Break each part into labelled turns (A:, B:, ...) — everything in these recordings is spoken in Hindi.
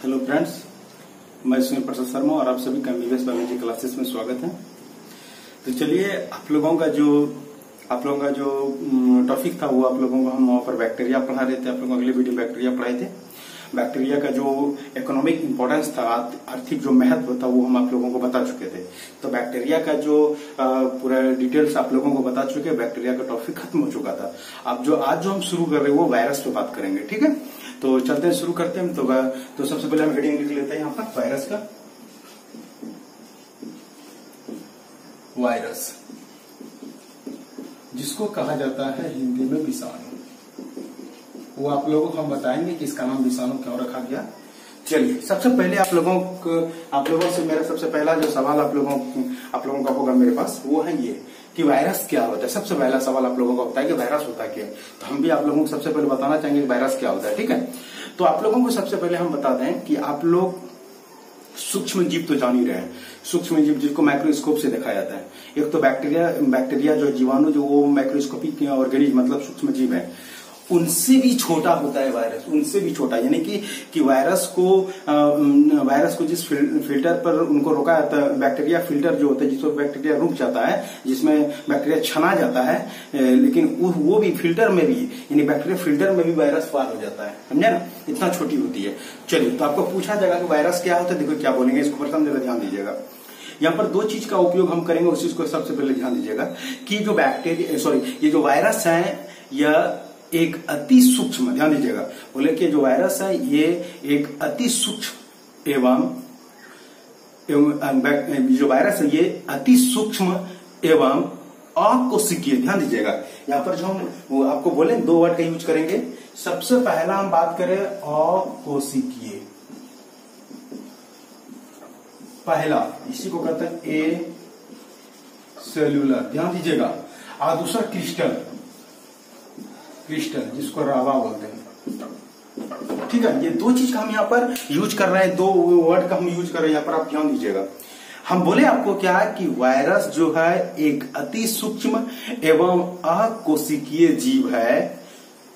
A: हेलो फ्रेंड्स, मैं सुनील प्रसाद शर्मा और आप सभी का एमबीबीएस बायोलॉजी क्लासेस में स्वागत है। तो चलिए आप लोगों का जो टॉपिक था वो आप लोगों को हम वहाँ पर बैक्टीरिया पढ़ा रहे थे। आप लोगों को अगले वीडियो बैक्टीरिया पढ़ाए थे। बैक्टीरिया का जो इकोनॉमिक इंपॉर्टेंस था, आर्थिक जो महत्व था वो हम आप लोगों को बता चुके थे। तो बैक्टीरिया का जो पूरा डिटेल्स आप लोगों को बता चुके, बैक्टीरिया का टॉपिक खत्म हो चुका था। अब आज जो हम शुरू कर रहे हैं वो वायरस पे बात करेंगे, ठीक है। तो चलते हैं, शुरू करते हैं। तो सबसे पहले हम हेडिंग लिख लेते हैं यहाँ पर वायरस का। वायरस जिसको कहा जाता है हिंदी में विषाणु, वो आप लोगों को हम बताएंगे कि इसका नाम विषाणु क्यों रखा गया। चलिए सबसे पहले आप लोगों से मेरा सबसे पहला जो सवाल आप लोगों का होगा मेरे पास, वो है ये कि वायरस क्या होता है। सबसे पहला सवाल आप लोगों का होता है कि वायरस होता क्या है। तो हम भी आप लोगों को सबसे पहले बताना चाहेंगे कि वायरस क्या होता है, ठीक है। तो आप लोगों को सबसे पहले हम बता दें कि आप लोग सूक्ष्म जीव तो जान ही रहे हैं। सूक्ष्म जीव जिसको माइक्रोस्कोप से देखा जाता है। एक तो बैक्टीरिया जो जीवाणु जो वो माइक्रोस्कोपिक ऑर्गेनिज्म मतलब सूक्ष्म जीव है, उनसे भी छोटा होता है वायरस, उनसे भी छोटा। यानी कि वायरस को जिस फिल्टर पर उनको रोका जाता है, बैक्टीरिया फिल्टर जो होता है जिसमें बैक्टीरिया रुक जाता है, जिसमें बैक्टीरिया छना जाता है, लेकिन वो भी फिल्टर में भी, यानी बैक्टीरिया फिल्टर में भी वायरस पार हो जाता है, समझे ना, इतना छोटी होती है। चलिए तो आपको पूछा जाएगा कि वायरस क्या होता है। देखो क्या बोलेंगे, इसको प्रथम जरा ध्यान दीजिएगा। यहाँ पर दो चीज का उपयोग हम करेंगे, उस चीज को सबसे पहले ध्यान दीजिएगा कि ये जो वायरस है यह एक अति सूक्ष्म, ध्यान दीजिएगा, बोले कि जो वायरस है ये एक अति सूक्ष्म जो वायरस है ये अति सूक्ष्म एवं अकोशिकीय। ध्यान दीजिएगा, यहाँ पर जो हम आपको बोले दो वर्ड का यूज करेंगे। सबसे पहला हम बात करें अकोशिकीय, पहला इसी को कहते हैं ए सेल्यूलर, ध्यान दीजिएगा। और दूसरा क्रिस्टल जिसको रावा बोलते हैं, ठीक है। ये दो चीज का हम यहाँ पर यूज कर रहे हैं, दो वर्ड का हम यूज कर रहे हैं यहाँ पर, आप ध्यान दीजिएगा। हम बोले आपको क्या कि वायरस जो है एक अति सूक्ष्म एवं अकोशिकीय जीव है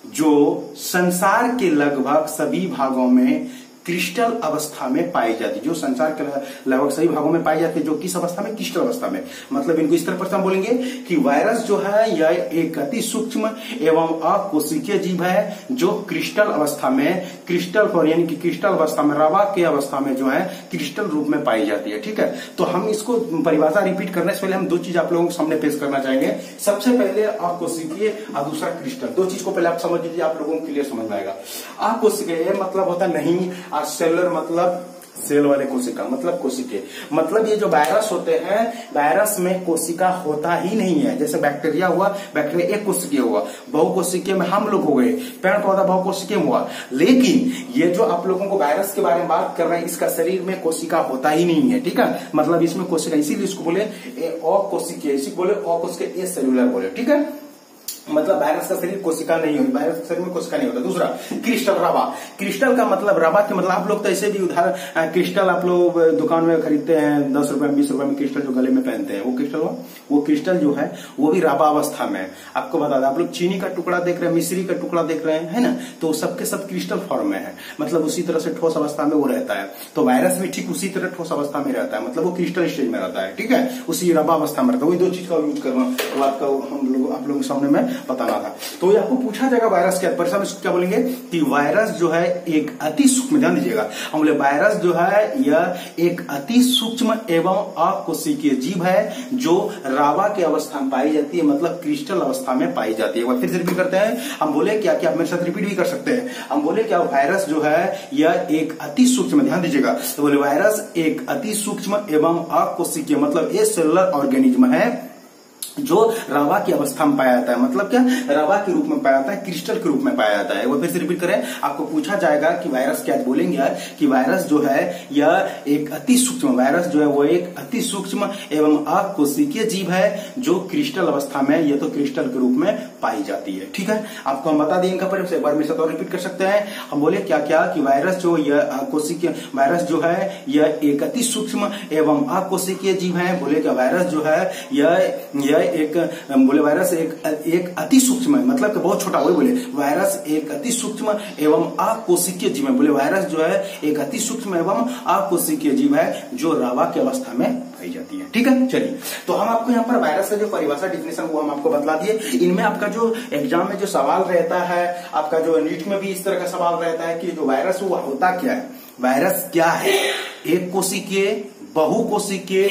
A: जो संसार के लगभग सभी भागों में क्रिस्टल अवस्था में पाई जाती है। जो संसार के लगभग सभी भागों में पाई जाती है, जो किस अवस्था में, क्रिस्टल अवस्था में। मतलब इनको इस तरह पर हम बोलेंगे कि वायरस जो है यह एक अति सूक्ष्म एवं अकोशिकीय जीव है जो क्रिस्टल अवस्था में, यानी कि क्रिस्टल अवस्था में, रवा के अवस्था में जो है क्रिस्टल रूप में पाई जाती है, ठीक है। तो हम इसको परिभाषा रिपीट करने से पहले हम दो चीज आप लोगों के सामने पेश करना चाहेंगे। सबसे पहले अकोशिकीय और दूसरा क्रिस्टल। दो चीज को पहले आप समझ लीजिए, आप लोगों को क्लियर समझ में आएगा। अकोशिकीय मतलब होता नहीं, और सेलुलर मतलब सेल वाले कोशिका, मतलब कोशिके। मतलब ये जो वायरस होते हैं, वायरस में कोशिका होता ही नहीं है। जैसे बैक्टीरिया हुआ, बैक्टीरिया एक कोशिकीय हुआ, बहुकोशिकीय में हम लोग हो गए, पेड़ पौधा बहुकोशिकीय में हुआ। लेकिन ये जो आप लोगों को वायरस के बारे में बात कर रहे हैं, इसका शरीर में कोशिका होता ही नहीं है, ठीक है। मतलब इसमें कोशिका, इसीलिए इसको बोले अकोशिकीय, इसी बोले अकोशिकीय, ए सेल्युलर बोले, ठीक है। मतलब वायरस का शरीर कोशिका नहीं होगी, वायरस के शरीर में कोशिका नहीं होता। दूसरा क्रिस्टल, रवा। क्रिस्टल का मतलब, रवा के मतलब आप लोग तो ऐसे भी उधार क्रिस्टल आप लोग दुकान में खरीदते हैं, 10 रुपए में 20 रुपए में क्रिस्टल जो गले में पहनते हैं, वो क्रिस्टल जो है वो भी रवा अवस्था में। आपको बता दें, आप लोग चीनी का टुकड़ा देख रहे हैं, मिश्री का टुकड़ा देख रहे हैं, है ना, तो सबके सब क्रिस्टल फॉर्म में है। मतलब उसी तरह से ठोस अवस्था में वो रहता है। तो वायरस भी ठीक उसी तरह ठोस अवस्था में रहता है, मतलब वो क्रिस्टल स्टेज में रहता है, ठीक है, उसी रवा अवस्था में रहता है। वही दो चीज का यूज करना आपका आप लोगों के सामने में बताना था। तो आपको पूछा जाएगा वायरस क्या, परिभाषा में क्या बोलेंगे कि वायरस जो है एक अति सूक्ष्म, ध्यान दीजिएगा, हम बोले वायरस जो है यह एक अति सूक्ष्म एवं अकोशिकीय जीव है जो रावा की अवस्था में पाई जाती है, मतलब क्रिस्टल अवस्था में पाई जाती है। फिर से रिपीट करते हैं, हम बोले क्या, आप मेरे साथ रिपीट भी कर सकते हैं। हम बोले क्या, वायरस जो है यह एक अति सूक्ष्म, ध्यान दीजिएगा, तो बोले वायरस एक अति सूक्ष्म एवं अकोशिकीय मतलब ए सेलुलर ऑर्गेनिज्म है जो रवा की अवस्था में पाया जाता है। मतलब क्या, रवा के रूप में पाया जाता है, क्रिस्टल के रूप में पाया जाता है। वो फिर से रिपीट करें, आपको पूछा जाएगा कि वायरस क्या, बोलेंगे कि वायरस जो है यह एक अति सूक्ष्म, वायरस जो है वो एक अति सूक्ष्म एवं अकोशिकीय जीव है जो क्रिस्टल अवस्था में, ये तो क्रिस्टल के रूप में पाई जाती है, ठीक है। आपको हम बता दें इनका परिचय, एक बार मेरे साथ और रिपीट कर सकते हैं। हम बोले क्या कि वायरस जो यह अकोशिकीय, वायरस जो है यह एक अति सूक्ष्म एवं अकोशिकीय जीव है। बोले क्या, वायरस जो है यह है एक बोले वायरस एक अति सूक्ष्म है, मतलब कि बहुत छोटा, वही बोले वायरस एक अति सूक्ष्म एवं अकोशिकीय जीव है। बोले वायरस जो है एक अति सूक्ष्म एवं अकोशिकीय जीव है जो लार्वा की अवस्था में पाई जाती है। ठीक है, चलिए तो हम आपको यहाँ पर वायरस का जो परिभाषा डिफिनेशन वो हम आपको बतला दिए। इनमें आपका जो एग्जाम में जो सवाल रहता है, आपका जो नीट में भी इस तरह का सवाल रहता है कि जो वायरस वो होता क्या है, वायरस क्या है, एक कोशिकीय, बहुकोशिकीय,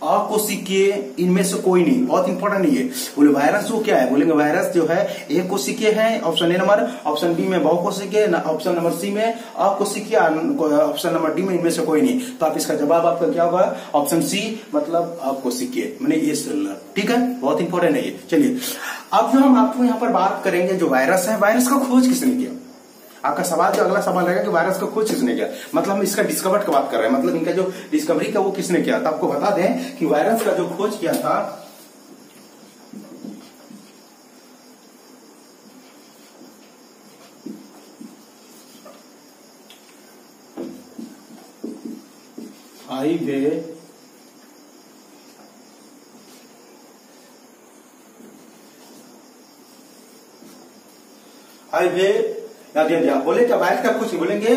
A: अकोशिकीय, इनमें से कोई नहीं, बहुत इंपॉर्टेंट नहीं है। बोले वायरस जो क्या है, बोलेंगे वायरस जो है एक कोशिकीय है, option A number, option B में बहुकोशिकीय, ऑप्शन नंबर सी में अकोशिकीय, ऑप्शन नंबर डी में इनमें से कोई नहीं। तो आप इसका जवाब आपका क्या होगा, ऑप्शन सी, मतलब अकोशिकीय, माने ये सेलुलर। ठीक है, बहुत इंपॉर्टेंट है ये। चलिए अब जो हम आपको यहाँ पर बात करेंगे जो वायरस है, वायरस का खोज किसने किया। आपका सवाल जो अगला सवाल रहेगा कि वायरस का खोज किसने किया, मतलब हम इसका डिस्कवर की बात कर रहे हैं, मतलब इनका जो डिस्कवरी का वो किसने किया। तो आपको बता दें कि वायरस का जो खोज किया था बोले क्या वायरस का खोज बोलेंगे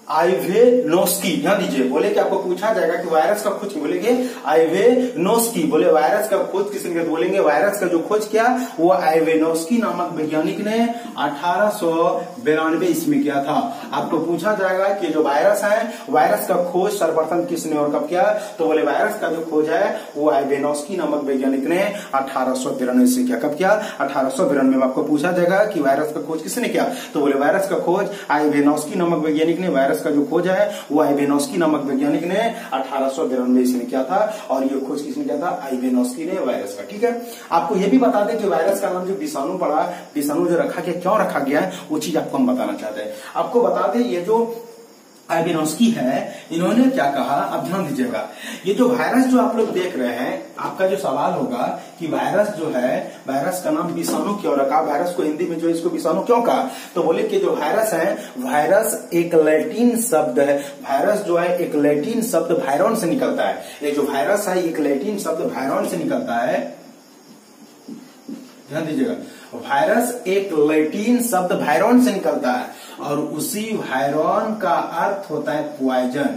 A: आइवेनोस्की। ध्यान दीजिए, बोले कि आपको पूछा जाएगा कि वायरस का खोज बोलेंगे आइवेनोस्की। बोले वायरस का खोज किसने किया, बोलेंगे वायरस का जो खोज किया वो आइवेनोस्की नामक वैज्ञानिक ने 1892 ईस्वी में किया था। आपको पूछा जाएगा कि जो वायरस है, वायरस का खोज सर्वप्रथम किसने और कब किया, तो बोले वायरस का जो खोज है वो आइवेनोस्की नामक वैज्ञानिक ने 1892 से किया। कब किया, 1892 में। आपको पूछा जाएगा कि वायरस का खोज किसने किया, तो बोले वायरस का खोज आइवेनोस्की नामक वैज्ञानिक ने, वायरस का जो खोज है वो आइवेनोस्की नामक वैज्ञानिक ने 1892 ईस्वी में किया था। और ये खोज किसने किया था, आइवेनोस्की ने वायरस का। ठीक है, आपको ये भी बता दें कि वायरस का नाम जो विषाणु पड़ा, विषाणु जो रखा गया, क्यों रखा गया है, वो चीज आपको हम बताना चाहते हैं। आपको बता दें ये जो आइवेनोस्की है, इन्होंने क्या कहा, अब ध्यान दीजिएगा। ये जो वायरस जो आप लोग देख रहे हैं, आपका जो सवाल होगा कि वायरस जो है, वायरस का नाम विषाणु क्यों रखा, वायरस को हिंदी में जो इसको विषाणु क्यों कहा, तो बोले कि जो वायरस है, वायरस एक लैटिन शब्द है। वायरस जो है एक लैटिन शब्द वायरॉन से निकलता है। ये जो वायरस है एक लैटिन शब्द वायरॉन से निकलता है। ध्यान दीजिएगा, वायरस एक लैटिन शब्द वायरॉन से निकलता है और उसी वायरॉन का अर्थ होता है पॉइजन।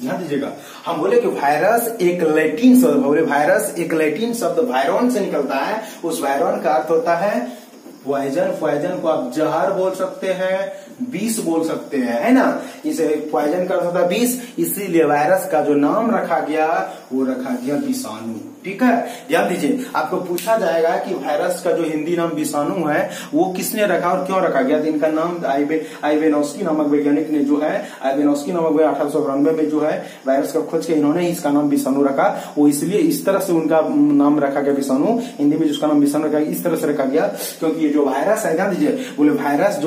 A: ध्यान दीजिएगा, हम बोले कि वायरस एक लैटिन शब्द, बोले वायरस एक लैटिन शब्द वायरॉन से निकलता है, उस वायरॉन का अर्थ होता है पॉइजन। पॉइजन को आप जहर बोल सकते हैं, विष बोल सकते हैं, है ना। इसे पॉइजन का अर्थ होता है विष, इसीलिए वायरस का जो नाम रखा गया वो रखा गया विषाणु। ठीक है, ध्यान दीजिए, आपको पूछा जाएगा कि वायरस का जो हिंदी नाम विषाणु है वो किसने रखा और क्यों रखा गया। तो इनका नाम आइवेनोस्की नामक वैज्ञानिक ने जो है, आइवेनोस्की नामक 1892 में जो है वायरस का खोज किया, इन्होंने इसका नाम विषाणु रखा। वो इसलिए इस तरह से उनका नाम रखा गया विषाणु, हिंदी में जिसका नाम विषाणु रखा गया, इस तरह से रखा गया क्योंकि ये जो वायरस है, ध्यान दीजिए, बोले वायरस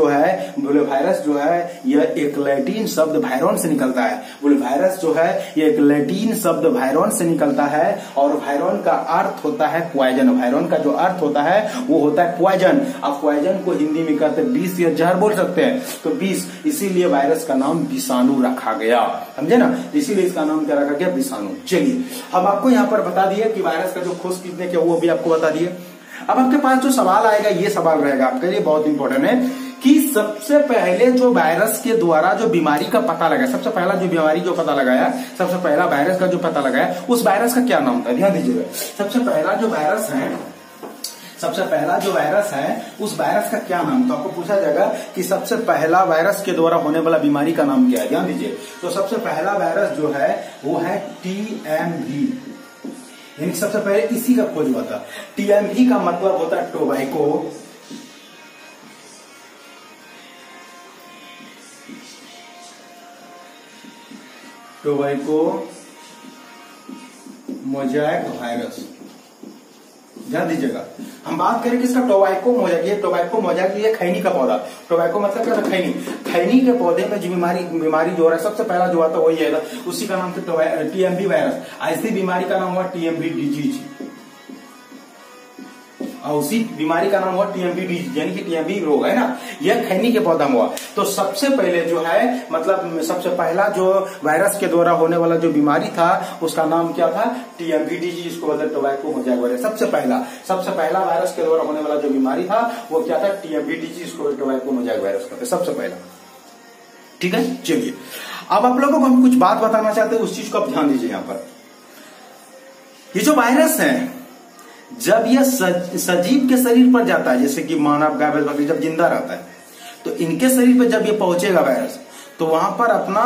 A: जो है यह एक लैटिन शब्द वायरॉन से निकलता है। बोले वायरस जो है ये एक लैटिन शब्द वायरॉन से निकलता है और वायरॉन का अर्थ होता है पॉइजन। वायरॉन का जो अर्थ होता है वो होता है पॉइजन। आप पॉइजन को हिंदी में कहते हैं विष या जहर बोल सकते हैं, तो विष, इसीलिए वायरस का नाम विषाणु रखा गया, समझे ना, इसीलिए इसका नाम क्या रखा गया, विषाणु। चलिए हम आपको यहाँ पर बता दिए कि वायरस का जो खोज किसने किया वो भी आपको बता दिए। अब आपके पास जो सवाल आएगा, ये सवाल रहेगा आपके लिए बहुत इंपॉर्टेंट है कि सबसे पहले जो वायरस के द्वारा जो बीमारी का पता लगाया, सबसे पहला जो बीमारी जो पता लगाया, सबसे पहला वायरस का जो पता लगाया, उस वायरस का क्या नाम था। ध्यान दीजिएगा, सबसे पहला जो वायरस है उस वायरस का क्या नाम। तो आपको पूछा जाएगा कि सबसे पहला वायरस के द्वारा होने वाला बीमारी का नाम क्या है। ध्यान दीजिए, तो सबसे पहला वायरस जो है वो है TMV, यानी सबसे पहले इसी का खोज हुआ था। TMV का मतलब होता है टोबैको मोज़ैक वायरस। ध्यान दीजिएगा, हम बात करें किसका, टोबैको मोज़ैक। ये टोबैको मोज़ैक ये खैनी का पौधा, टोबैको मतलब क्या, खैनी। खैनी के पौधे में जो बीमारी जो है सबसे पहला जो आता वही है, उसी का नाम था TMV वायरस। ऐसी बीमारी का नाम हुआ TMV डिजीज। और उसी बीमारी का नाम हुआ टीएमवी डिजीज, यानी कि टीएमवी रोग है ना, यह खैनी के पौधा में हुआ। तो सबसे पहले जो है मतलब सबसे पहला जो वायरस के द्वारा होने वाला जो बीमारी था उसका नाम क्या था, टीएमवी डिजीज, जिसको बोलते टोबैको मोजैक वायरस। सबसे पहला वायरस के द्वारा होने वाला जो बीमारी था वो क्या था, टीएमवी डिजीज, जिसको टोबैको मोजैक वायरस कहते हैं, सबसे पहला। ठीक है, चलिए अब आप लोगों को हम कुछ बात बताना चाहते हैं, उस चीज को आप ध्यान दीजिए। यहां पर ये जो वायरस है जब यह सजीव के शरीर पर जाता है, जैसे कि मानव, गाय, बकरी जब जिंदा रहता है, तो इनके शरीर पर जब ये पहुंचेगा वायरस, तो वहां पर अपना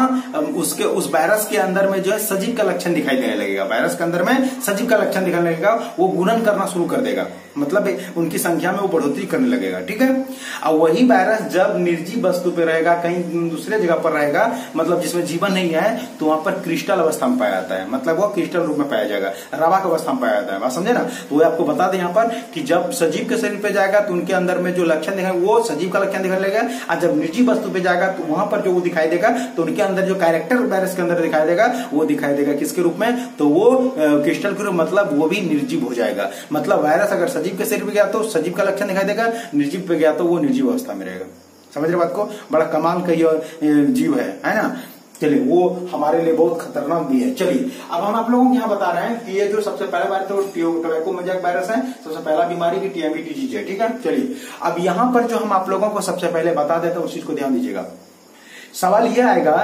A: उस वायरस के अंदर में जो है सजीव का लक्षण दिखाई देने लगेगा। वायरस के अंदर में सजीव का लक्षण दिखाने लगेगा, वो गुणन करना शुरू कर देगा, मतलब उनकी संख्या में वो बढ़ोतरी करने लगेगा। ठीक है, और वही वायरस जब निर्जीव वस्तु पे रहेगा, कहीं दूसरे जगह पर रहेगा, मतलब जिसमें जीवन नहीं है, तो वहां पर क्रिस्टल अवस्था में पाया जाता है, मतलब वो क्रिस्टल रूप में पाया जाएगा, रवा की अवस्था में पाया जाता है। बात समझे ना? तो वो आपको बता दें यहाँ पर कि जब सजीव के शरीर पे जाएगा तो उनके अंदर में जो लक्षण दिखाएगा वो सजीव का लक्षण दिखाने लगेगा, और जब निर्जीव वस्तु पे जाएगा तो वहां पर जो वो दिखाई देगा, तो उनके अंदर जो कैरेक्टर वायरस के अंदर दिखाई देगा वो दिखाई देगा किसके रूप में, तो वो क्रिस्टल के रूप, मतलब वो भी निर्जीव हो जाएगा। मतलब वायरस अगर सजीव के शरीर पे गया तो सजीव का लक्षण दिखाई देगा, निर्जीव पे गया तो वो निर्जीव अवस्था में रहेगा। समझ रहे बात को? बड़ा कमाल का ये जीव है ना। चलिए, वो हमारे लिए बहुत खतरनाक भी है। चलिए अब हम आप लोगों को यहाँ बता रहे हैं कि ये जो सबसे पहला वायरस तो टोबैको मोजैक वायरस है, सबसे पहला बीमारी की टीएमवी डिजीज है। ठीक है, चलिए अब यहाँ पर जो हम आप लोगों को सबसे पहले बता देते हैं उस चीज को ध्यान दीजिएगा। सवाल यह आएगा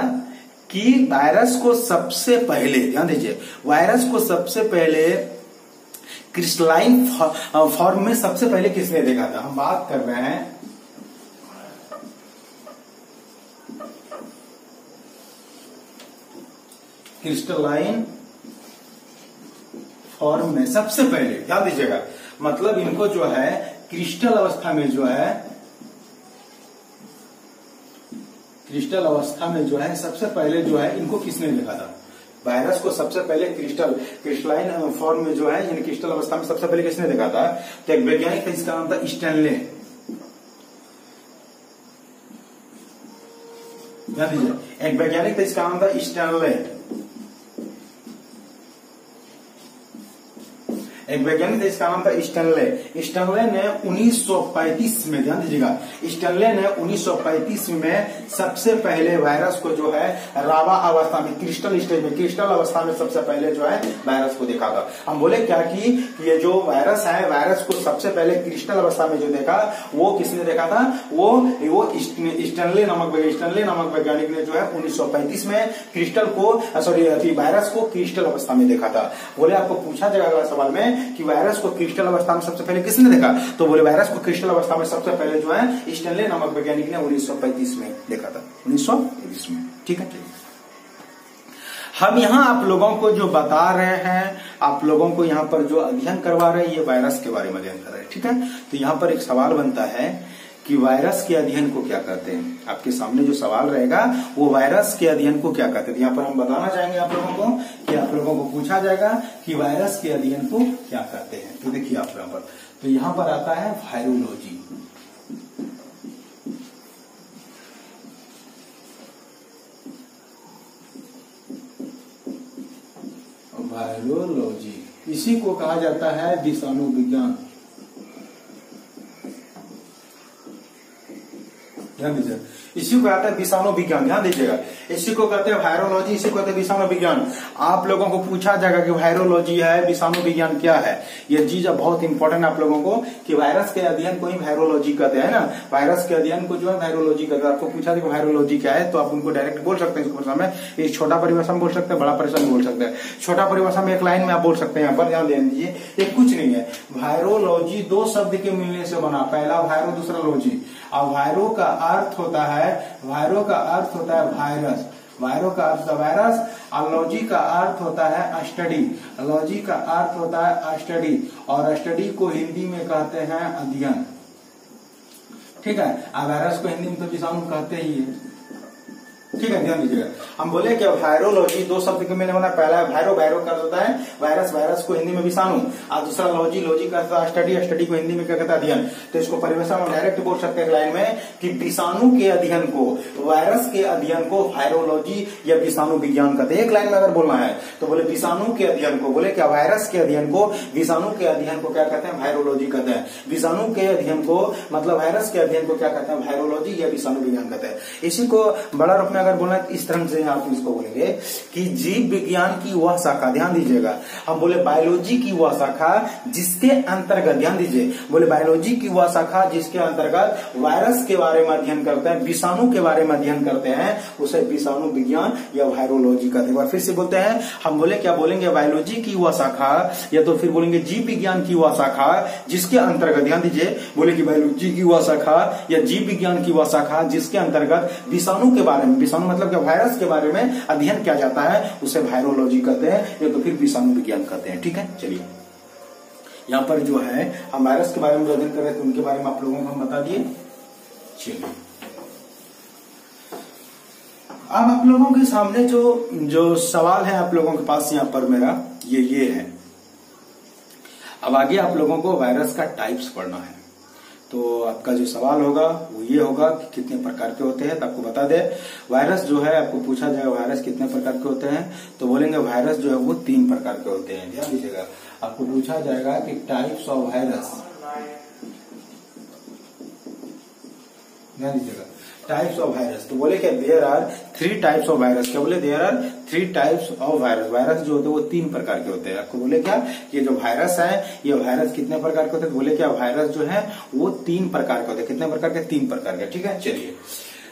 A: कि वायरस को सबसे पहले, ध्यान दीजिए, वायरस को सबसे पहले क्रिस्टलाइन फॉर्म में सबसे पहले किसने देखा था? हम बात कर रहे हैं क्रिस्टलाइन फॉर्म में सबसे पहले, ध्यान दीजिएगा, मतलब इनको जो है क्रिस्टल अवस्था में जो है, क्रिस्टल अवस्था में जो है सबसे पहले जो है इनको किसने देखा था? वायरस को सबसे पहले क्रिस्टलाइन फॉर्म में जो है, यानी क्रिस्टल अवस्था में सबसे पहले किसने देखा था? तो एक वैज्ञानिक था, इसका नाम था स्टैनले। ध्यान दीजिए, एक वैज्ञानिक था, इसका नाम था स्टैनले। एक वैज्ञानिक था, इसका नाम था स्टैनले। स्टैनले ने 1935 में, ध्यान दीजिएगा, स्टैनले ने 1935 में सबसे पहले वायरस को जो है रावा अवस्था में, क्रिस्टल स्टेज में, क्रिस्टल अवस्था में सबसे पहले जो है वायरस को देखा था। हम बोले क्या कि ये जो वायरस है, वायरस को सबसे पहले क्रिस्टल अवस्था में जो देखा वो किसने देखा था? वो स्टैनले नामक वैज्ञानिक ने जो है 1935 में क्रिस्टल को, वायरस को क्रिस्टल अवस्था में देखा था। बोले आपको पूछा जाएगा सवाल में कि वायरस को क्रिस्टल अवस्था में सबसे पहले किसने देखा, तो बोले वायरस को क्रिस्टल अवस्था में सबसे पहले जो है स्टैनले नामक वैज्ञानिक ने 1935 में देखा था, 1935 में। ठीक है, हम यहाँ आप लोगों को जो बता रहे हैं, आप लोगों को यहाँ पर जो अध्ययन करवा रहे हैं, ये वायरस के बारे में अध्ययन कर रहे हैं। ठीक है, तो यहाँ पर एक सवाल बनता है कि वायरस के अध्ययन को क्या कहते हैं? आपके सामने जो सवाल रहेगा वो वायरस के अध्ययन को क्या कहते हैं? यहाँ पर हम बताना चाहेंगे आप लोगों को कि आप लोगों को पूछा जाएगा कि वायरस के अध्ययन को क्या कहते हैं। तो देखिए आप यहाँ पर, तो यहाँ पर आता है वायरोलॉजी। वायरोलॉजी, इसी को कहा जाता है विषाणु विज्ञान। ध्यान दीजिए, इसी को कहते हैं विषाणु विज्ञान। ध्यान दीजिएगा, इसी को कहते हैं वायरोलॉजी, इसी को कहते हैं विषाणु विज्ञान। आप लोगों को पूछा जाएगा कि वायरोलॉजी है, विषाणु विज्ञान क्या है। ये चीज बहुत इंपॉर्टेंट है आप लोगों को कि वायरस के अध्ययन को ही वायरोलॉजी कहते हैं ना, वायरस के अध्ययन को जो है वायरोलॉजी कहते हैं। आपको पूछा जाएगा वायरोलॉजी क्या है, तो आप उनको डायरेक्ट बोल सकते हैं इसको भाषा में। एक छोटा परिभाषा में बोल सकते हैं, बड़ा परिभाषा में बोल सकते हैं। छोटा परिभाषा में एक लाइन में आप बोल सकते हैं, यहाँ पर ध्यान दे दीजिए, ये कुछ नहीं है। वायरोलॉजी दो शब्द के मिलने से बना, पहला वायरो दूसरा लॉजी। और वायरो का अर्थ होता है वायरस, वायरो का अर्थ वायरस, और लॉजी का अर्थ होता है स्टडी, लॉजी का अर्थ होता है स्टडी, और स्टडी को हिंदी में कहते हैं अध्ययन। ठीक है, वायरस को हिंदी में तो विषाणु कहते ही है। ठीक है, ध्यान दीजिएगा। हम बोले कि वायरोलॉजी दो शब्द के मैंने बना, पहला है वायरो, वायरो का होता है वायरस, वायरस को हिंदी में विषाणु, और दूसरा लॉजी, लॉजी का स्टडी, स्टडी को हिंदी में क्या कहता है अध्ययन। तो इसको परिभाषा में डायरेक्ट बोल सकते हैं लाइन में कि विषाणु के अध्ययन को, वायरस के अध्ययन को वायरोलॉजी या विषाणु विज्ञान कहते हैं। एक लाइन में अगर बोलना है तो बोले विषाणु के अध्ययन को, बोले क्या वायरस के अध्ययन को, विषाणु के अध्ययन को क्या कहते हैं, वायरोलॉजी कहते हैं। विषाणु के अध्ययन को मतलब वायरस के अध्ययन को क्या कहते हैं, वायरोलॉजी या विषाणु विज्ञान कहते हैं। इसी को बड़ा रूप में अगर बोलना है इस तरह से आप इसको बोलेंगे कि जीव विज्ञान की वह शाखा, ध्यान दीजिएगा, हम बोले बायोलॉजी की वह शाखा जिसके अंतर्गत, ध्यान दीजिए, बोले बायोलॉजी की वह शाखा जिसके अंतर्गत वायरस के बारे में अध्ययन करते हैं, विषाणु के बारे में अध्ययन करते हैं, उसे विषाणु विज्ञान या वायरोलॉजी कहते हैं। फिर से बोलते हैं, हम बोले क्या बोलेंगे, बायोलॉजी की वह शाखा, या तो फिर बोलेंगे जीव विज्ञान की वह शाखा जिसके अंतर्गत, ध्यान दीजिए, बोले कि बायोलॉजी की वह शाखा या जीव विज्ञान की वह शाखा जिसके अंतर्गत विषाणु के बारे में, विषाणु मतलब क्या वायरस के बारे में अध्ययन किया जाता है, उसे वायरोलॉजी कहते हैं या तो फिर विषाणु विज्ञान कहते हैं। ठीक है, चलिए यहाँ पर जो है हम वायरस के बारे में अध्ययन कर रहे थे, उनके बारे में आप लोगों को हम बता दिए। चलिए अब आप लोगों के सामने जो सवाल है आप लोगों के पास यहाँ पर मेरा ये है। अब आगे आप लोगों को वायरस का टाइप्स पढ़ना है, तो आपका जो सवाल होगा वो ये होगा कि कितने प्रकार के होते हैं। तो आपको बता दे, वायरस जो है आपको पूछा जाएगा वायरस कितने प्रकार के होते हैं, तो बोलेंगे वायरस जो है वो 3 प्रकार के होते हैं। ध्यान दीजिएगा, आपको पूछा जाएगा कि टाइप्स ऑफ वायरस, ध्यान दीजिएगा, टाइप्स ऑफ वायरस, तो बोले क्या there are 3 types of virus, क्या बोले there are 3 types of virus. Virus जो होते हैं वो 3 प्रकार के होते हैं। आपको बोले क्या ये जो वायरस है ये वायरस कितने प्रकार के होते हैं, तो बोले क्या वायरस जो है वो 3 प्रकार के होते हैं। कितने प्रकार के, 3 प्रकार के। ठीक है, चलिए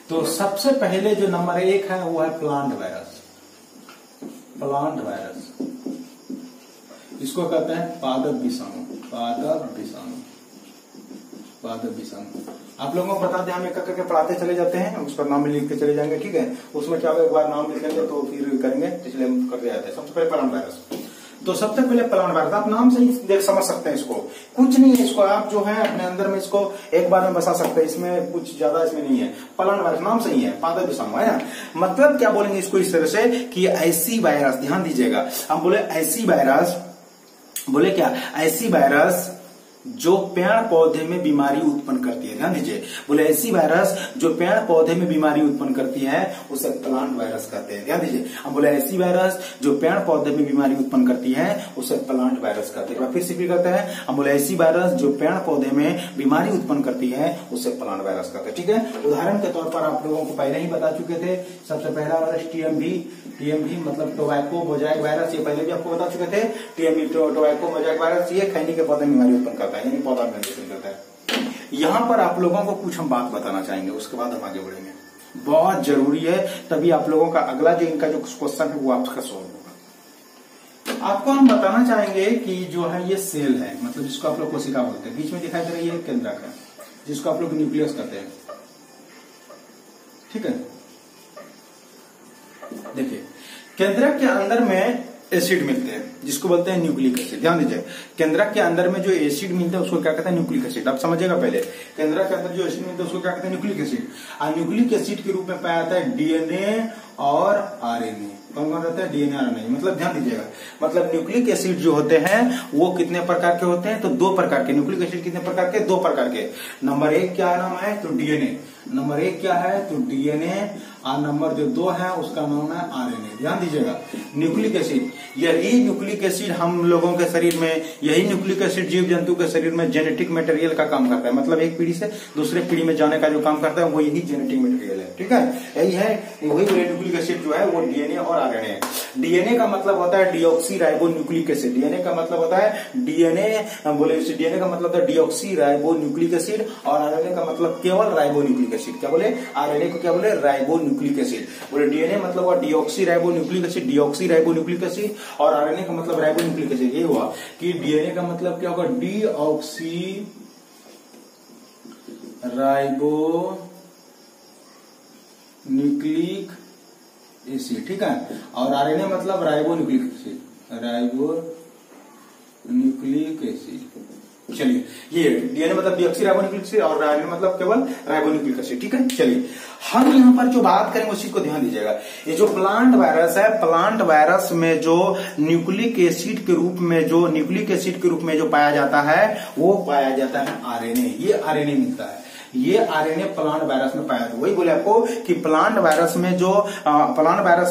A: तो सबसे पहले जो नंबर 1 है वो है प्लांट वायरस। प्लांट वायरस इसको कहते हैं पादप विषाणु, पादप विषाणु, पादप विषाणु। आप लोगों को बता दें, हम एक करके पढ़ाते चले जाते हैं, उस पर नाम लिखते चले जाएंगे। ठीक है, उसमें क्या होगा, एक बार नाम लिखेंगे तो फिर करेंगे, इसलिए हम करते जाते हैं। सबसे पहले प्लांट वायरस, तो सबसे पहले प्लांट वायरस, आप नाम से ही देख समझ सकते हैं इसको, कुछ नहीं है, इसको आप जो है अपने अंदर में इसको एक बार में बसा सकते हैं, इसमें कुछ ज्यादा इसमें नहीं है। प्लांट वायरस नाम से ही है, पादप विषाणु है ना। मतलब क्या बोलेंगे इसको इस तरह से कि ऐसी वायरस, ध्यान दीजिएगा, हम बोले ऐसी वायरस, बोले क्या ऐसी वायरस जो पेड़ पौधे में बीमारी उत्पन्न करती है। ध्यान दीजिए, बोले ऐसी वायरस जो पेड़ पौधे में बीमारी उत्पन्न करती है उसे प्लांट वायरस कहते हैं। ध्यान दीजिए, हम बोले ऐसी वायरस जो पेड़ पौधे में बीमारी उत्पन्न करती है उसे प्लांट वायरस कहते हैं। फिर से रिपीट करते हैं, हम बोले ऐसी वायरस जो पेड़ पौधे में बीमारी उत्पन्न करती है उसे प्लांट वायरस कहते हैं। ठीक है, उदाहरण के तौर पर आप लोगों को पहले ही बता चुके थे, सबसे पहला वायरस टीएमवी मतलब टोबैको मोजाइक वायरस, ये पहले भी आपको बता चुके थे। टीएमवी टोबैको मोजाइक वायरस ये खैनी के पौधे में बीमारी उत्पन्न करता है, यानी पौधा में करता है। यहाँ पर आप लोगों को कुछ हम बात बताना चाहेंगे, उसके बाद हम आगे बढ़ेंगे। बहुत जरूरी है, तभी आप लोगों का अगला जो इनका जो क्वेश्चन है वो आपका सॉल्व होगा। आपको हम बताना चाहेंगे कि जो है ये सेल है, मतलब जिसको आप लोग कोशिका बोलते हैं, बीच में दिखाई दे रही है केंद्रक है, जिसको आप लोग न्यूक्लियस कहते हैं। ठीक है, देखिए केंद्रक के अंदर में एसिड मिलते हैं जिसको बोलते हैं न्यूक्लिक एसिड। ध्यान दीजिए, केंद्रक के अंदर में जो एसिड मिलता है उसको क्या कहते हैं, न्यूक्लिक एसिड। आप समझिएगा, पहले केंद्रक के अंदर जो एसिड मिलता है उसको क्या कहते हैं, न्यूक्लिक एसिड। और न्यूक्लिक एसिड के रूप में पाया जाता है डीएनए और आरएनए। कौन कौन रहता है, डीएनए आरएनए। मतलब ध्यान दीजिएगा, मतलब न्यूक्लिक एसिड जो होते हैं वो कितने प्रकार के होते हैं, तो 2 प्रकार के। न्यूक्लिक एसिड कितने प्रकार के, 2 प्रकार के। नंबर 1 क्या नाम है, तो डीएनए। नंबर 1 क्या है, तो डीएनए, और नंबर जो 2 है उसका नाम है आरएनए। ध्यान दीजिएगा, न्यूक्लिक एसिड, यही न्यूक्लिक एसिड हम लोगों के शरीर में, यही न्यूक्लिक एसिड जीव जंतु के शरीर में जेनेटिक मटेरियल का काम करता है। मतलब एक पीढ़ी से दूसरे पीढ़ी में जाने का जो काम करता है वो यही जेनेटिक मटेरियल है। ठीक है, यही है, वही न्यूक्लिक एसिड जो है वो डीएनए और आरएनए है। डीएनए का मतलब होता है deoxy ribo nucleic acid. DNA का मतलब होता है डीएनए, बोले डीएनए का मतलब होता है डीऑक्सी राइबो न्यूक्लिक एसिड, और आरएनए का मतलब केवल राइबो न्यूक्लिक एसिड। क्या बोले, आरएनए को क्या बोले, राइबो न्यूक्लिक एसिड। बोले डीएनए मतलब हुआ deoxy ribo nucleic acid, deoxy ribo nucleic acid, और आरएनए का मतलब राइबो न्यूक्लिक एसिड। ये हुआ कि डीएनए का मतलब क्या होगा, डीऑक्सी राइबो न्यूक्लिक एसिड। ठीक है, और आरएनए मतलब ribo nucleic acid, ribo nucleic acid. चलिए, ये डीएनए मतलब डीऑक्सीराइबोन्यूक्लिक एसिड और आरएनए मतलब केवल राइबोन्यूक्लिक एसिड। ठीक है, चलिए हम यहाँ पर जो बात करेंगे उस चीज को ध्यान दीजिएगा। ये जो प्लांट वायरस है, प्लांट वायरस में जो न्यूक्लिक एसिड के रूप में जो पाया जाता है वो पाया जाता है आरएनए। ये आरएनए मिलता है, ये आरएनए प्लांट वायरस में पाया जाता है। वही बोले आपको कि प्लांट वायरस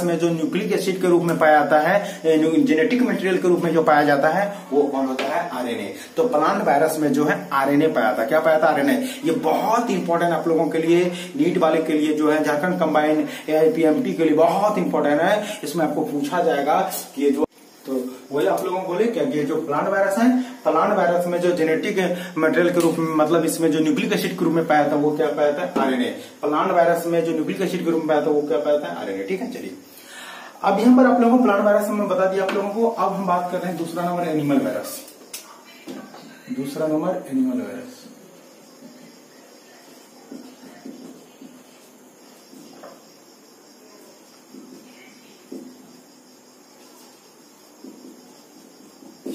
A: में जो न्यूक्लिक एसिड के रूप में पाया जाता है, जेनेटिक मटेरियल के रूप में जो पाया जाता है वो कौन होता है? आरएनए। तो प्लांट वायरस में जो है आरएनए पाया था। क्या पाया था? आरएनए। ये बहुत इंपॉर्टेंट आप लोगों के लिए, नीट वाले के लिए जो है, झारखंड कंबाइंड AIPMT के लिए बहुत इंपॉर्टेंट है। इसमें आपको पूछा जाएगा कि ये जो, तो वही आप लोगों को बोले क्या, ये जो प्लांट वायरस है, प्लांट वायरस में जो जेनेटिक मटेरियल के रूप में, मतलब इसमें जो न्यूक्लिक एसिड के रूप में पाया था वो क्या पाया था? आरएनए। प्लांट वायरस में जो न्यूक्लिक एसिड के रूप में पाया था वो क्या पाया था? आरएनए। ठीक है, चलिए अब यहाँ पर आप लोगों को प्लांट वायरस में बता दिया आप लोगों को। अब हम बात कर रहे हैं दूसरा नंबर एनिमल वायरस। दूसरा नंबर एनिमल वायरस।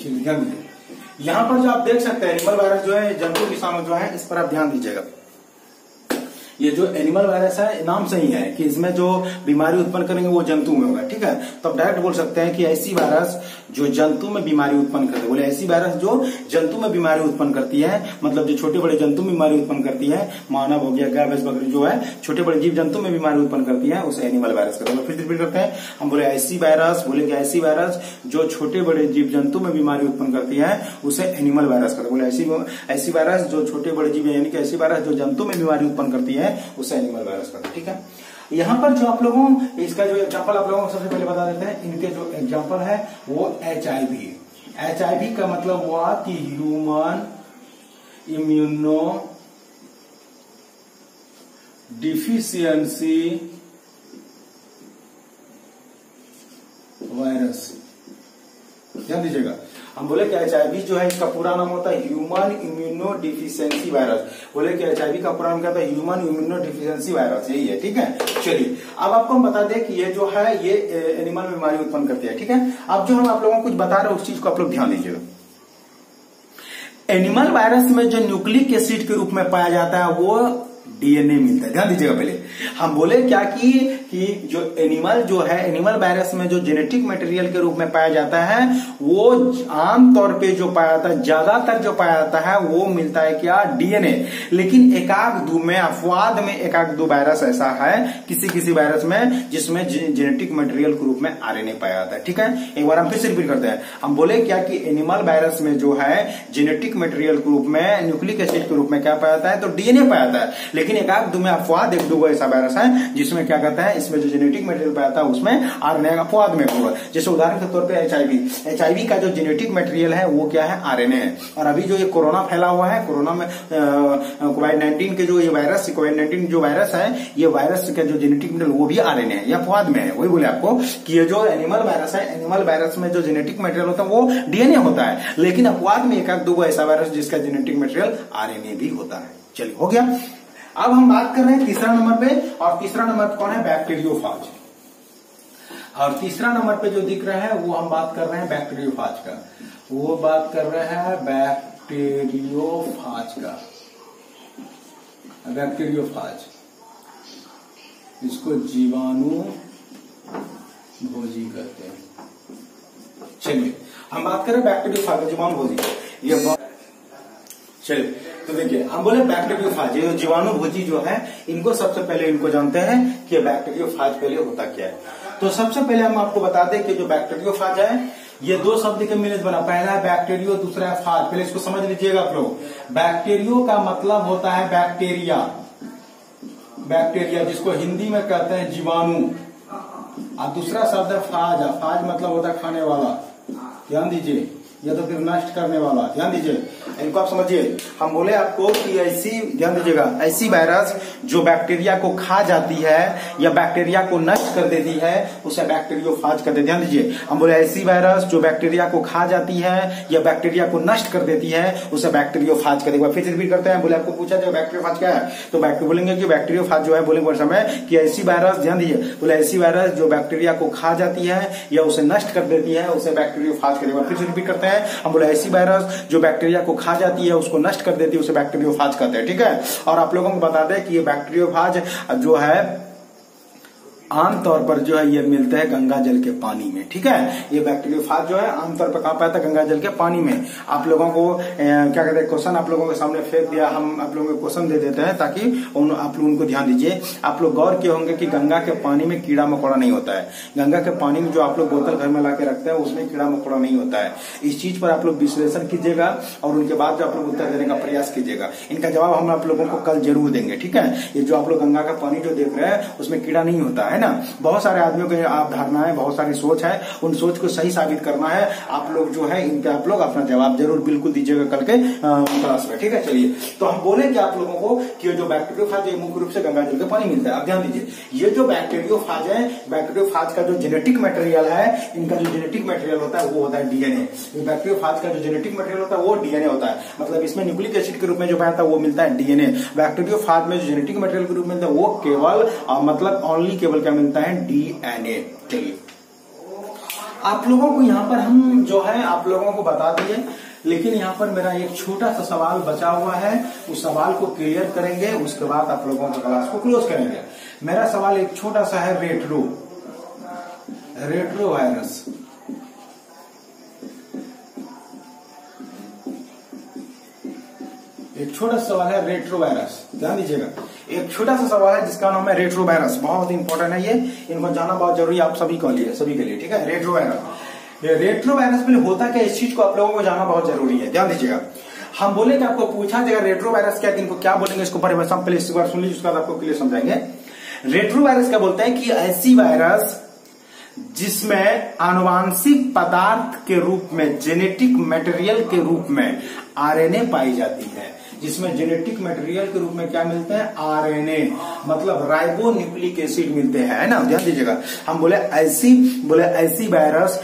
A: ध्यान दीजिए, यहां पर जो आप देख सकते हैं एनिमल वायरस जो है, जंतु विषाणु जो है, इस पर आप ध्यान दीजिएगा। ये जो एनिमल वायरस है, नाम सही है कि इसमें जो बीमारी उत्पन्न करेंगे वो जंतु में होगा। ठीक है, तो आप डायरेक्ट बोल सकते हैं कि ऐसी वायरस जो जंतु में बीमारी उत्पन्न करती है, बोले ऐसी वायरस जो जंतु में बीमारी उत्पन्न करती है, मतलब जो छोटे बड़े जंतु में बीमारी उत्पन्न करती है, मानव हो गया, गाय भैंस बकरी जो है छोटे बड़े जीव जंतु में बीमारी उत्पन्न करती है, उसे एनिमल वायरस कहते हैं। फिर रिपीट करते हैं, हम बोले ऐसी वायरस, बोले ऐसी वायरस जो छोटे बड़े जीव जंतु में बीमारी उत्पन्न करती है उसे एनिमल वायरस कहते हैं। बोले ऐसी वायरस जो छोटे बड़े जीव, यानी कि ऐसी वायरस जो जंतु में बीमारी उत्पन्न करती है उसे एनिमल वायरस कहते हैं। ठीक है, यहाँ पर जो आप लोगों, इसका जो एग्जाम्पल आप लोगों को सबसे पहले बता देते हैं। इनके जो एग्जाम्पल है वो HIV। HIV का मतलब हुआ कि ह्यूमन इम्यूनो डिफिशियंसी वायरस। ध्यान दीजिएगा, हम बोले कि HIV जो है इसका पूरा नाम होता है ह्यूमन इम्यूनो डिफिशियंसी वायरस। बोले कि HIV का पूरा नाम क्या था? ह्यूमन इम्यूनो डिफिशियंसी वायरस, यही है। ठीक है, चलिए अब आपको हम बता दें कि ये जो है ये एनिमल बीमारी उत्पन्न करती है। ठीक है, अब जो हम आप लोगों को कुछ बता रहे हैं उस चीज को आप लोग ध्यान दीजिएगा। एनिमल वायरस में जो न्यूक्लिक एसिड के रूप में पाया जाता है वो डीएनए मिलता है। ध्यान दीजिएगा, पहले हम बोले क्या कि जो एनिमल जो है, एनिमल वायरस में जो जेनेटिक मटेरियल के रूप में पाया जाता है वो आमतौर पे जो पाया जाता है, ज्यादातर जो पाया जाता है वो मिलता है क्या? डीएनए। लेकिन एकाक दो में, अपवाद में एकाक दो वायरस ऐसा है किसी वायरस में जिसमें जेनेटिक मटेरियल के रूप में आरएनए पाया जाता है। ठीक है, एक बार हम फिर से रिपीट करते हैं। हम बोले क्या कि एनिमल वायरस में जो है जेनेटिक मटेरियल के रूप में, न्यूक्लिक एसिड के रूप में क्या पाया जाता है? तो डीएनए पाया जाता है। लेकिन एकाक दो में अपवाद, एक दो ऐसा वायरस है जिसमें क्या कहता है, इसमें जो जेनेटिक मटेरियल पाया था उसमें आरएनए अपवाद में होगा। जैसे उदाहरण के तौर पे HIV का जो जेनेटिक मटेरियल है वो क्या है? आरएनए है। और अभी जो ये कोरोना फैला हुआ है, कोरोना में कोविड-19 के जो ये वायरस, कोविड-19 जो वायरस है, ये वायरस का जो जेनेटिक मटेरियल वो भी आरएनए है, ये अपवाद में है। वही बोले आपको कि ये जो एनिमल वायरस है, एनिमल वायरस में जो जेनेटिक मटेरियल होता है वो डीएनए होता है, लेकिन अपवाद में एकाक दो ऐसा वायरस जिसका जेनेटिक मटेरियल आरएनए भी होता है। चलिए, हो गया। अब हम बात कर रहे हैं तीसरा नंबर पे, और तीसरा नंबर कौन है? बैक्टीरियोफाज। और तीसरा नंबर पे जो दिख रहा है वो हम बात कर रहे हैं बैक्टीरियोफाज का। वो बात कर रहे हैं बैक्टीरियोफाज का। बैक्टीरियोफाज, इसको जीवाणु भोजी कहते हैं। चलिए हम बात करें बैक्टीरियोफाज, जीवाणु भोजी। ये चलिए, तो देखिए हम बोले बैक्टीरियोफाज, ये जीवाणु भोजी जो है, इनको सबसे पहले इनको जानते हैं कि बैक्टीरियोफाज पहले होता क्या है। तो सबसे पहले हम आपको बता दें कि जो बैक्टीरियोफाज है ये दो शब्द के मिलकर बना, पहला है बैक्टीरियो, दूसरा है फाज। पहले इसको समझ लीजिएगा आप लोग। बैक्टीरियो का मतलब होता है बैक्टीरिया, बैक्टीरिया जिसको हिंदी में कहते हैं जीवाणु, और दूसरा शब्द है फाज। फाज मतलब होता है खाने वाला। ध्यान दीजिए, या तो फिर नष्ट करने वाला। ध्यान दीजिए, इनको आप समझिए। हम बोले आपको कि ऐसी, ध्यान दीजिएगा, ऐसी वायरस जो बैक्टीरिया को खा जाती है या बैक्टीरिया को नष्ट कर देती है उसे बैक्टीरियोफाज कहते हैं। ध्यान दीजिए, हम बोले ऐसी वायरस जो बैक्टीरिया को खा जाती है या बैक्टीरिया को नष्ट कर देती है उसे बैक्टीरियोफाज कहते हैं। फिर से रिपीट करते हैं। बोले आपको पूछा जाए बैक्टीरियोफाज क्या है, तो बोलेंगे कि बैक्टीरियोफाज जो है, बोलेंगे उस समय कि ऐसी वायरस, ध्यान दीजिए, बोले ऐसी वायरस जो बैक्टीरिया को खा जाती है या उसे नष्ट कर देती है उसे बैक्टीरियोफाज कहते हैं। फिर से रिपीट करते हैं। सकते हैं। हम बोले ऐसी वायरस जो बैक्टीरिया को खा जाती है, उसको नष्ट कर देती है, उसे बैक्टीरियोफाज कहते हैं। ठीक है, और आप लोगों को बता दें कि ये बैक्टीरियोफाज जो है आमतौर पर जो है ये मिलते हैं गंगा जल के पानी में। ठीक है, ये बैक्टीरियोफाज जो है आमतौर पर कहां पाता है? गंगा जल के पानी में। आप लोगों को क्या कहते हैं, क्वेश्चन आप लोगों के सामने फेंक दिया, हम आप लोगों को क्वेश्चन दे देते हैं ताकि आप लोग उनको ध्यान दीजिए। आप लोग गौर किए होंगे कि गंगा के पानी में कीड़ा मकोड़ा नहीं होता है। गंगा के पानी में जो आप लोग बोतल घर में ला के रखते हैं उसमें कीड़ा मकोड़ा नहीं होता है। इस चीज पर आप लोग विश्लेषण कीजिएगा और उनके बाद जो आप लोग उत्तर देने का प्रयास कीजिएगा। इनका जवाब हम आप लोगों को कल जरूर देंगे। ठीक है, ये जो आप लोग गंगा का पानी जो देख रहे हैं उसमें कीड़ा नहीं होता है ना। बहुत सारे आदमियों की आप धारणाएं, बहुत सारी सोच है, उन सोच को सही साबित करना है। आप लोग जो है इन पे आप लोग अपना जवाब जरूर बिल्कुल दीजिएगा कल के क्लास में। ठीक है, चलिए तो हम बोले कि आप लोगों को कि जो बैक्टीरियोफाज है मुख्य रूप से गंगा जल के पानी मिलता है। अब ध्यान दीजिए, ये जो बैक्टीरियोफाज है, बैक्टीरियोफाज का जो जेनेटिक मटेरियल है, इनका जो जेनेटिक मटेरियल होता है वो होता है डीएनए। बैक्टीरियोफाज का जो जेनेटिक मटेरियल होता है वो डीएनए होता है, मतलब इसमें न्यूक्लिक एसिड के रूप में जो पाया था वो मिलता है डीएनए। बैक्टीरियोफाज में जो जेनेटिक मटेरियल के रूप में मिलता है वो केवल मतलब ओनली केवल क्या मिलता है? डीएनए। चलिए आप लोगों को यहां पर हम जो है आप लोगों को बता दिए, लेकिन यहां पर मेरा एक छोटा सा सवाल बचा हुआ है। उस सवाल को क्लियर करेंगे, उसके बाद आप लोगों की क्लास को क्लोज करेंगे। मेरा सवाल एक छोटा सा है, रेट्रो वायरस। एक छोटा सा सवाल है रेट्रो वायरस, ध्यान दीजिएगा। एक छोटा सा सवाल है जिसका नाम है रेट्रो वायरस, बहुत इंपॉर्टेंट है ये, इनको जानना बहुत जरूरी है आप सभी के लिए। ठीक है, रेट्रो वायरस। रेट्रो वायरस में होता क्या, इस चीज को आप लोगों को जानना बहुत जरूरी है, ध्यान दीजिएगा। हम बोले कि आपको पूछा जाएगा रेट्रो वायरस क्या, इनको क्या बोलेंगे, इसको परिभाषा पहले इस बार सुन लीजिए, उसके बाद आपको क्लियर समझाएंगे। रेट्रो वायरस क्या बोलते हैं कि ऐसी वायरस जिसमें आनुवांशिक पदार्थ के रूप में, जेनेटिक मटेरियल के रूप में आरएनए पाई जाती है। जिसमें जेनेटिक मटेरियल के रूप में क्या मिलते हैं? आरएनए, मतलब राइबो न्यूक्लिक एसिड मिलते हैं, है ना। ध्यान दीजिएगा, हम बोले ऐसी वायरस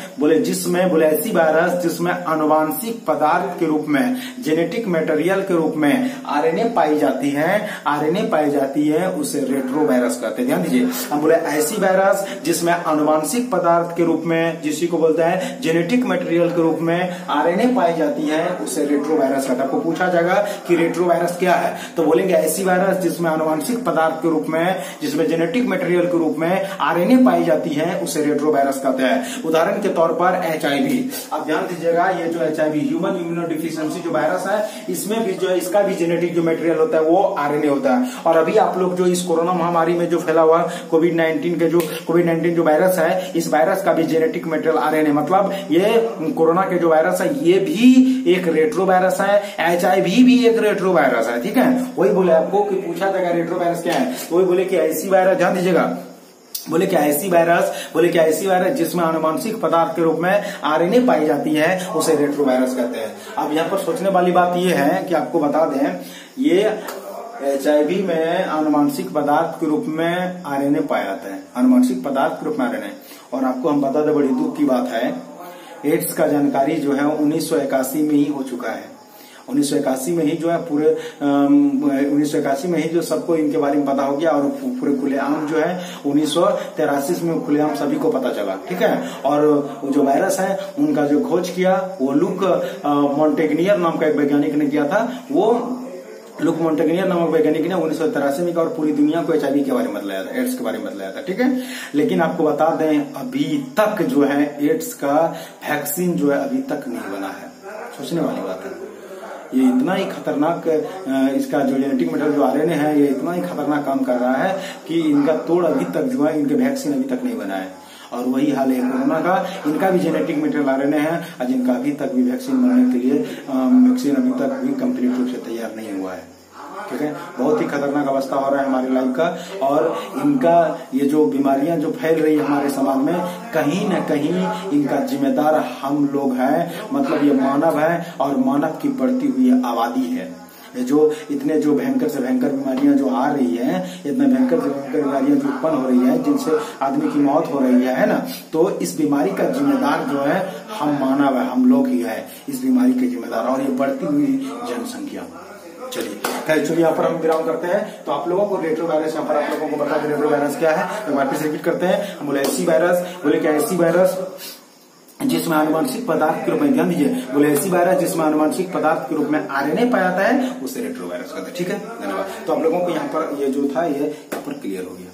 A: जिसमें आनुवांशिक पदार्थ के रूप में, जेनेटिक मटेरियल के रूप में आरएनए पाई जाती है, उसे रेट्रो वायरस कहते हैं। ध्यान दीजिए, हम बोले ऐसी वायरस जिसमें आनुवांशिक पदार्थ के रूप में, जिसी को बोलते हैं जेनेटिक मटेरियल के रूप में आरएनए पाई जाती है, उसे रेट्रो वायरस कहते हैं। आपको पूछा जाएगा कि रेट्रो वायरस क्या है, तो बोलेंगे ऐसी वायरस जिसमें आनुवांशिक पदार्थ के रूप में, जिसमें जेनेटिक मटेरियल के रूप में आरएनए पाई जाती है, उसे रेट्रो वायरस कहते हैं। उदाहरण के तौर पर एचआईवी, आप ध्यान दीजिएगा, ये जो एचआईवी ह्यूमन इम्यूनोडिफिशियंसी जो वायरस है, इसमें भी जो है इसका भी जेनेटिक जो मटेरियल होता है वो आरएनए होता है। और अभी आप लोग जो इस कोरोना महामारी में जो फैला हुआ कोविड-19 जो वायरस है, इस वायरस का भी जेनेटिक मटेरियल आरएनए, मतलब ये कोरोना के जो वायरस है ये भी एक रेट्रो वायरस है, एचआईवी भी एक रेट्रो वायरस है। ठीक है, वही बोले आपको कि पूछा जाएगा रेट्रो वायरस क्या है, तो वही बोले कि ऐसी वायरस, ध्यान दीजिएगा, बोले क्या ऐसी वायरस जिसमें आनुवांशिक पदार्थ के रूप में आरएनए पाई जाती है, उसे रेट्रो वायरस कहते हैं। अब यहाँ पर सोचने वाली बात ये है कि आपको बता दें, ये एचआईवी में आनुवांशिक पदार्थ के रूप में आरएनए पाया जाता है, आनुवांशिक पदार्थ के रूप में आरएनए। और आपको हम बता दें, बड़ी दुख की बात है, एड्स का जानकारी जो है 1981 में ही हो चुका है। 1981 में ही जो है पूरे 1981 में ही जो सबको इनके बारे में पता हो गया, और पूरे खुलेआम जो है 1983 में खुलेआम सभी को पता चला। ठीक है, और जो वायरस है उनका जो खोज किया वो लुक मॉन्टेग्नियर नाम का एक वैज्ञानिक ने किया था। वो लुक मॉन्टेग्नियर नामक वैज्ञानिक ने 1983 में और पूरी दुनिया को एचआईवी के बारे में बतलाया था, एड्स के बारे में बतलाया था। ठीक है, लेकिन आपको बता दें अभी तक जो है एड्स का वैक्सीन जो है अभी तक नहीं बना है। सोचने वाली बात है, ये इतना ही खतरनाक, इसका जो जेनेटिक मटेरियल जो आरएनए है ये इतना ही खतरनाक काम कर रहा है कि इनका तोड़ अभी तक जो है, इनके वैक्सीन अभी तक नहीं बना है। और वही हाल है कोरोना का, इनका भी जेनेटिक मटेरियल आरएनए है, और जिनका अभी तक भी वैक्सीन बनाने के लिए वैक्सीन अभी तक भी कंप्लीट रूप से तैयार नहीं हुआ है। ठीक है, बहुत ही खतरनाक अवस्था हो रहा है हमारी लाइफ का। और इनका ये जो बीमारियां जो फैल रही है हमारे समाज में, कहीं न कहीं इनका जिम्मेदार हम लोग हैं, मतलब ये मानव है और मानव की बढ़ती हुई आबादी है। जो इतने जो भयंकर से भयंकर बीमारियां जो आ रही हैं, इतने भयंकर से भयंकर बीमारियां जो उत्पन्न हो रही है, जिनसे आदमी की मौत हो रही है ना, तो इस बीमारी का जिम्मेदार जो है हम मानव है, हम लोग ही है इस बीमारी के जिम्मेदार, और ये बढ़ती हुई जनसंख्या। चलिए यहाँ पर हम विराम करते हैं। तो आप लोगों को रेट्रो वायरस, यहाँ पर आप लोगों को बता दें रेट्रो वायरस क्या है, एक बार फिर रिपीट करते हैं। हम बोले ऐसी वायरस, बोले क्या ऐसी वायरस जिसमें आनुवंशिक पदार्थ के रूप में, ध्यान दीजिए, बोले ऐसी वायरस जिसमें आनुवंशिक पदार्थ के रूप में आरएनए पाया जाता है उसे रेट्रोवायरस कहते हैं। ठीक है, धन्यवाद। तो आप लोगों को यहाँ पर ये जो था ये यहाँ पर क्लियर हो गया।